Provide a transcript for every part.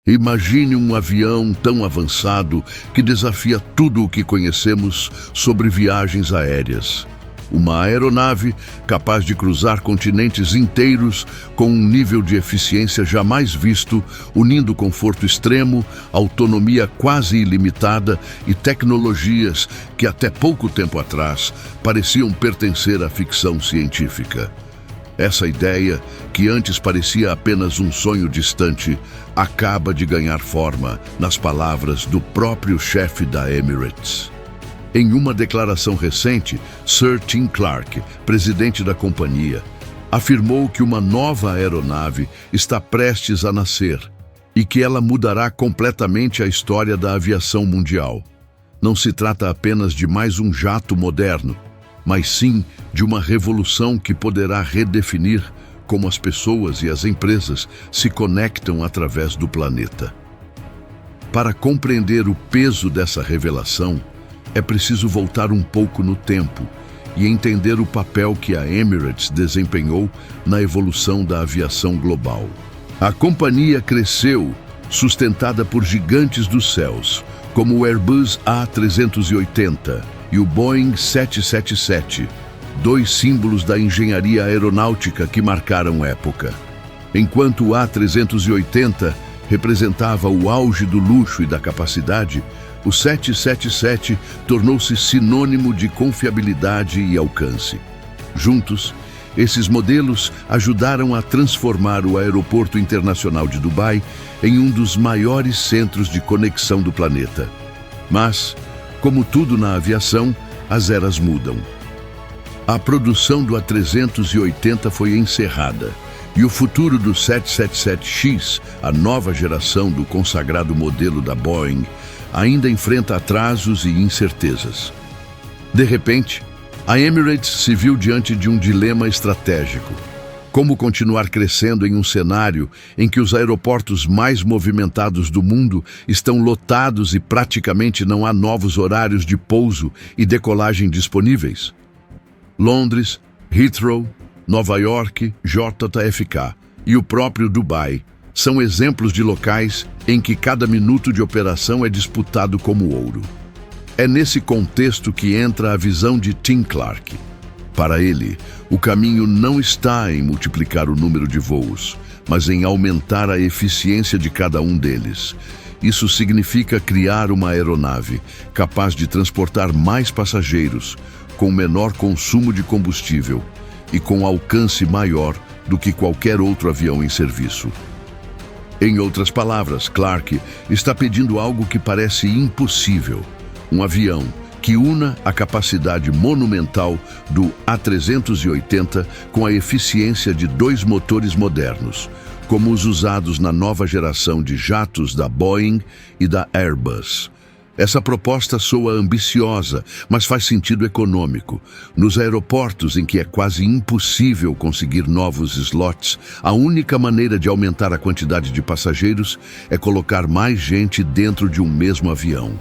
Imagine um avião tão avançado que desafia tudo o que conhecemos sobre viagens aéreas. Uma aeronave capaz de cruzar continentes inteiros com um nível de eficiência jamais visto, unindo conforto extremo, autonomia quase ilimitada e tecnologias que até pouco tempo atrás pareciam pertencer à ficção científica. Essa ideia, que antes parecia apenas um sonho distante, acaba de ganhar forma nas palavras do próprio chefe da Emirates. Em uma declaração recente, Sir Tim Clark, presidente da companhia, afirmou que uma nova aeronave está prestes a nascer e que ela mudará completamente a história da aviação mundial. Não se trata apenas de mais um jato moderno, mas sim de uma revolução que poderá redefinir como as pessoas e as empresas se conectam através do planeta. Para compreender o peso dessa revelação, é preciso voltar um pouco no tempo e entender o papel que a Emirates desempenhou na evolução da aviação global. A companhia cresceu, sustentada por gigantes dos céus, como o Airbus A380 e o Boeing 777, dois símbolos da engenharia aeronáutica que marcaram época. Enquanto o A380 representava o auge do luxo e da capacidade, o 777 tornou-se sinônimo de confiabilidade e alcance. Juntos, esses modelos ajudaram a transformar o Aeroporto Internacional de Dubai em um dos maiores centros de conexão do planeta. Mas, como tudo na aviação, as eras mudam. A produção do A380 foi encerrada e o futuro do 777X, a nova geração do consagrado modelo da Boeing, ainda enfrenta atrasos e incertezas. De repente, a Emirates se viu diante de um dilema estratégico. Como continuar crescendo em um cenário em que os aeroportos mais movimentados do mundo estão lotados e praticamente não há novos horários de pouso e decolagem disponíveis? Londres, Heathrow, Nova York, JFK e o próprio Dubai são exemplos de locais em que cada minuto de operação é disputado como ouro. É nesse contexto que entra a visão de Tim Clark. Para ele, o caminho não está em multiplicar o número de voos, mas em aumentar a eficiência de cada um deles. Isso significa criar uma aeronave capaz de transportar mais passageiros, com menor consumo de combustível e com alcance maior do que qualquer outro avião em serviço. Em outras palavras, Clark está pedindo algo que parece impossível: um avião que una a capacidade monumental do A380 com a eficiência de dois motores modernos, como os usados na nova geração de jatos da Boeing e da Airbus. Essa proposta soa ambiciosa, mas faz sentido econômico. Nos aeroportos em que é quase impossível conseguir novos slots, a única maneira de aumentar a quantidade de passageiros é colocar mais gente dentro de um mesmo avião.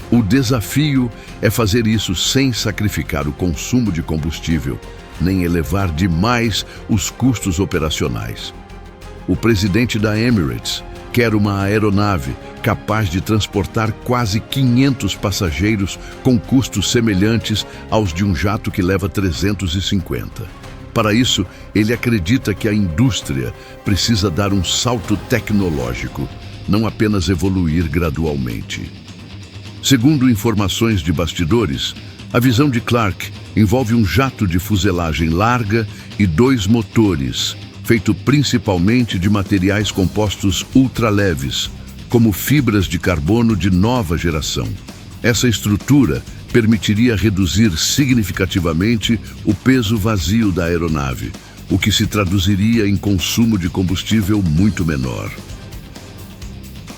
O desafio é fazer isso sem sacrificar o consumo de combustível, nem elevar demais os custos operacionais. O presidente da Emirates quer uma aeronave capaz de transportar quase 500 passageiros com custos semelhantes aos de um jato que leva 350. Para isso, ele acredita que a indústria precisa dar um salto tecnológico, não apenas evoluir gradualmente. Segundo informações de bastidores, a visão de Clark envolve um jato de fuselagem larga e dois motores, feito principalmente de materiais compostos ultraleves, como fibras de carbono de nova geração. Essa estrutura permitiria reduzir significativamente o peso vazio da aeronave, o que se traduziria em consumo de combustível muito menor.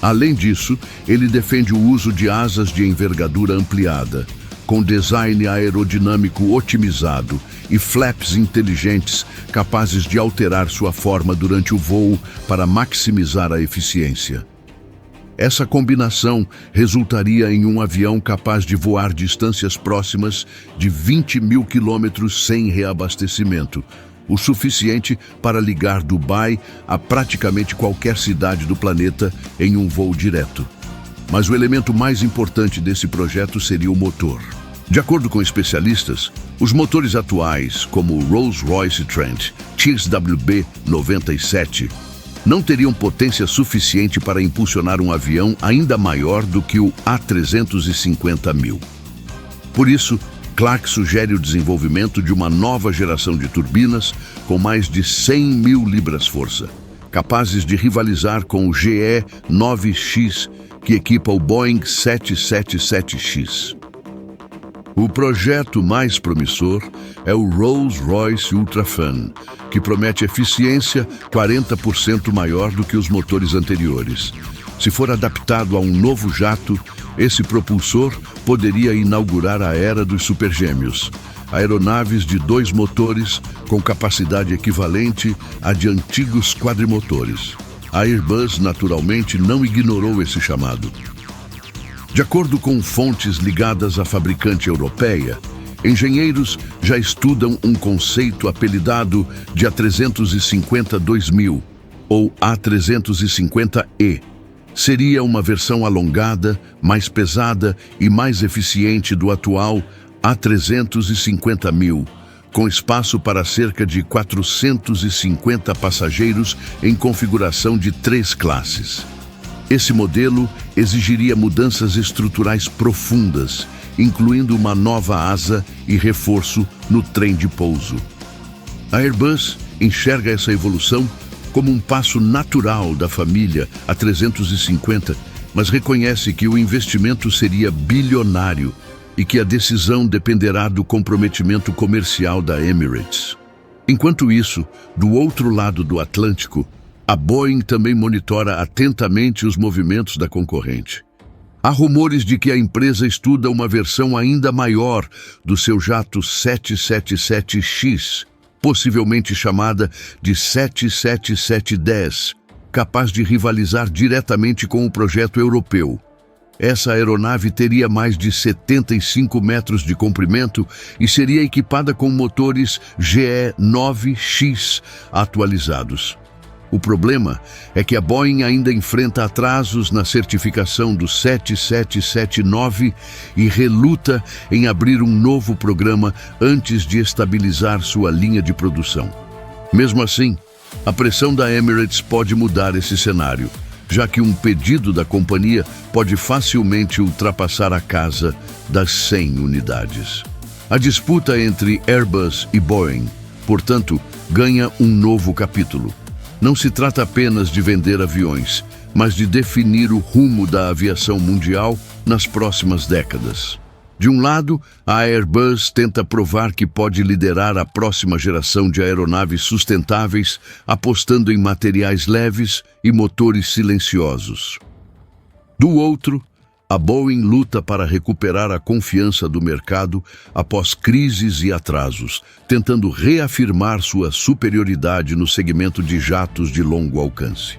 Além disso, ele defende o uso de asas de envergadura ampliada, com design aerodinâmico otimizado e flaps inteligentes capazes de alterar sua forma durante o voo para maximizar a eficiência. Essa combinação resultaria em um avião capaz de voar distâncias próximas de 20 mil quilômetros sem reabastecimento, o suficiente para ligar Dubai a praticamente qualquer cidade do planeta em um voo direto. Mas o elemento mais importante desse projeto seria o motor. De acordo com especialistas, os motores atuais, como o Rolls-Royce Trent XWB-97, não teriam potência suficiente para impulsionar um avião ainda maior do que o A350.000. Por isso, Clark sugere o desenvolvimento de uma nova geração de turbinas com mais de 100.000 libras-força, capazes de rivalizar com o GE-9X, que equipa o Boeing 777X. O projeto mais promissor é o Rolls-Royce UltraFan, que promete eficiência 40% maior do que os motores anteriores. Se for adaptado a um novo jato, esse propulsor poderia inaugurar a era dos supergêmeos, aeronaves de 2 motores com capacidade equivalente à de antigos quadrimotores. A Airbus, naturalmente, não ignorou esse chamado. De acordo com fontes ligadas à fabricante europeia, engenheiros já estudam um conceito apelidado de A350-2000, ou A350E. Seria uma versão alongada, mais pesada e mais eficiente do atual A350.000, com espaço para cerca de 450 passageiros em configuração de 3 classes. Esse modelo exigiria mudanças estruturais profundas, incluindo uma nova asa e reforço no trem de pouso. A Airbus enxerga essa evolução como um passo natural da família A350, mas reconhece que o investimento seria bilionário e que a decisão dependerá do comprometimento comercial da Emirates. Enquanto isso, do outro lado do Atlântico, a Boeing também monitora atentamente os movimentos da concorrente. Há rumores de que a empresa estuda uma versão ainda maior do seu jato 777X, possivelmente chamada de 77710, capaz de rivalizar diretamente com o projeto europeu. Essa aeronave teria mais de 75 metros de comprimento e seria equipada com motores GE-9X atualizados. O problema é que a Boeing ainda enfrenta atrasos na certificação do 7779 e reluta em abrir um novo programa antes de estabilizar sua linha de produção. Mesmo assim, a pressão da Emirates pode mudar esse cenário, já que um pedido da companhia pode facilmente ultrapassar a casa das 100 unidades. A disputa entre Airbus e Boeing, portanto, ganha um novo capítulo. Não se trata apenas de vender aviões, mas de definir o rumo da aviação mundial nas próximas décadas. De um lado, a Airbus tenta provar que pode liderar a próxima geração de aeronaves sustentáveis, apostando em materiais leves e motores silenciosos. Do outro, a Boeing luta para recuperar a confiança do mercado após crises e atrasos, tentando reafirmar sua superioridade no segmento de jatos de longo alcance.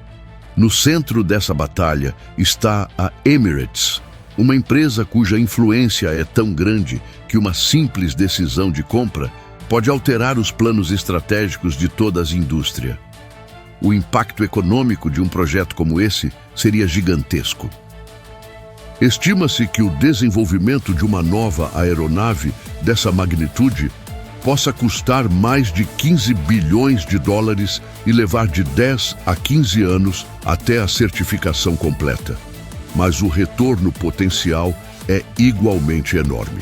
No centro dessa batalha está a Emirates, uma empresa cuja influência é tão grande que uma simples decisão de compra pode alterar os planos estratégicos de toda a indústria. O impacto econômico de um projeto como esse seria gigantesco. Estima-se que o desenvolvimento de uma nova aeronave dessa magnitude possa custar mais de 15 bilhões de dólares e levar de 10 a 15 anos até a certificação completa. Mas o retorno potencial é igualmente enorme.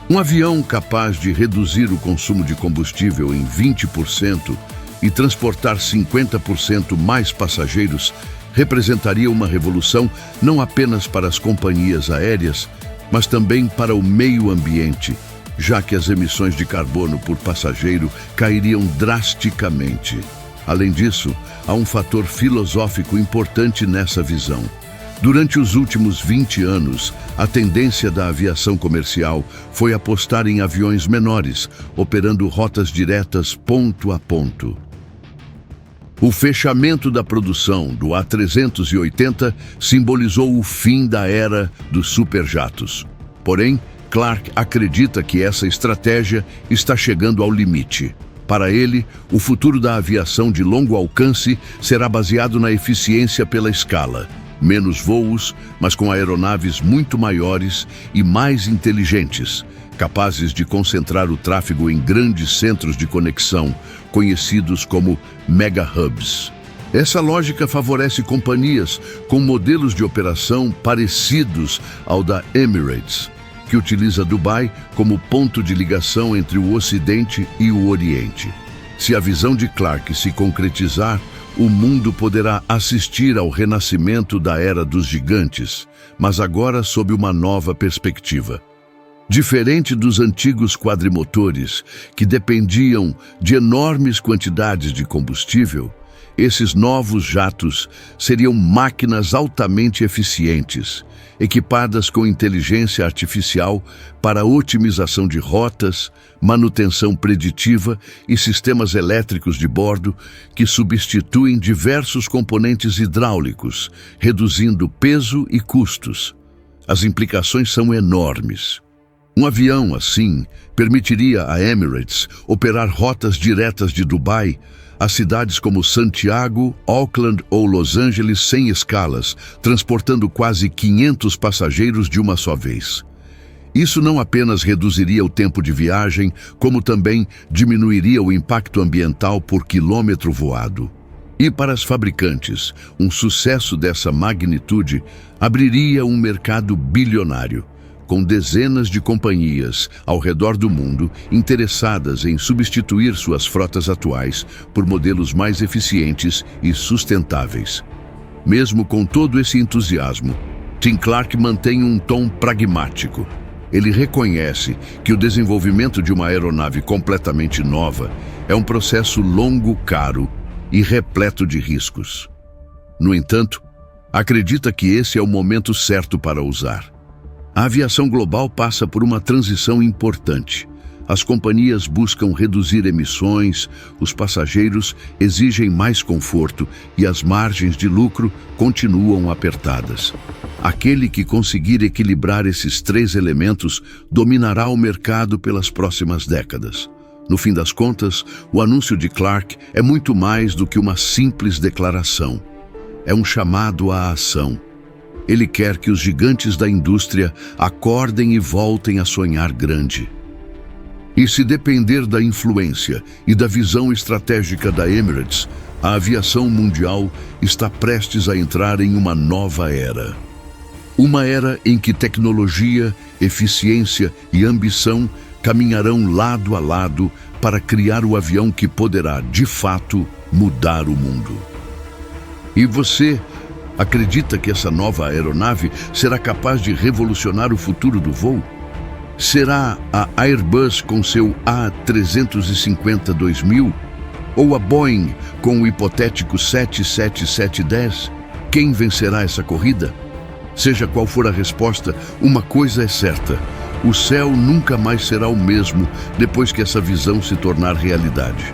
Um avião capaz de reduzir o consumo de combustível em 20% e transportar 50% mais passageiros representaria uma revolução não apenas para as companhias aéreas, mas também para o meio ambiente, já que as emissões de carbono por passageiro cairiam drasticamente. Além disso, há um fator filosófico importante nessa visão. Durante os últimos 20 anos, a tendência da aviação comercial foi apostar em aviões menores, operando rotas diretas ponto a ponto. O fechamento da produção do A380 simbolizou o fim da era dos superjatos. Porém, Clark acredita que essa estratégia está chegando ao limite. Para ele, o futuro da aviação de longo alcance será baseado na eficiência pela escala. Menos voos, mas com aeronaves muito maiores e mais inteligentes, capazes de concentrar o tráfego em grandes centros de conexão, conhecidos como mega hubs. Essa lógica favorece companhias com modelos de operação parecidos ao da Emirates, que utiliza Dubai como ponto de ligação entre o Ocidente e o Oriente. Se a visão de Clark se concretizar, o mundo poderá assistir ao renascimento da era dos gigantes, mas agora sob uma nova perspectiva. Diferente dos antigos quadrimotores, que dependiam de enormes quantidades de combustível, esses novos jatos seriam máquinas altamente eficientes, equipadas com inteligência artificial para otimização de rotas, manutenção preditiva e sistemas elétricos de bordo que substituem diversos componentes hidráulicos, reduzindo peso e custos. As implicações são enormes. Um avião, assim, permitiria à Emirates operar rotas diretas de Dubai a cidades como Santiago, Auckland ou Los Angeles sem escalas, transportando quase 500 passageiros de uma só vez. Isso não apenas reduziria o tempo de viagem, como também diminuiria o impacto ambiental por quilômetro voado. E para as fabricantes, um sucesso dessa magnitude abriria um mercado bilionário, com dezenas de companhias ao redor do mundo interessadas em substituir suas frotas atuais por modelos mais eficientes e sustentáveis. Mesmo com todo esse entusiasmo, Tim Clark mantém um tom pragmático. Ele reconhece que o desenvolvimento de uma aeronave completamente nova é um processo longo, caro e repleto de riscos. No entanto, acredita que esse é o momento certo para usar. A aviação global passa por uma transição importante. As companhias buscam reduzir emissões, os passageiros exigem mais conforto e as margens de lucro continuam apertadas. Aquele que conseguir equilibrar esses três elementos dominará o mercado pelas próximas décadas. No fim das contas, o anúncio de Clark é muito mais do que uma simples declaração. É um chamado à ação. Ele quer que os gigantes da indústria acordem e voltem a sonhar grande. E se depender da influência e da visão estratégica da Emirates, a aviação mundial está prestes a entrar em uma nova era. Uma era em que tecnologia, eficiência e ambição caminharão lado a lado para criar o avião que poderá, de fato, mudar o mundo. E você acredita que essa nova aeronave será capaz de revolucionar o futuro do voo? Será a Airbus com seu A350-2000? Ou a Boeing com o hipotético 777-10? Quem vencerá essa corrida? Seja qual for a resposta, uma coisa é certa: o céu nunca mais será o mesmo depois que essa visão se tornar realidade.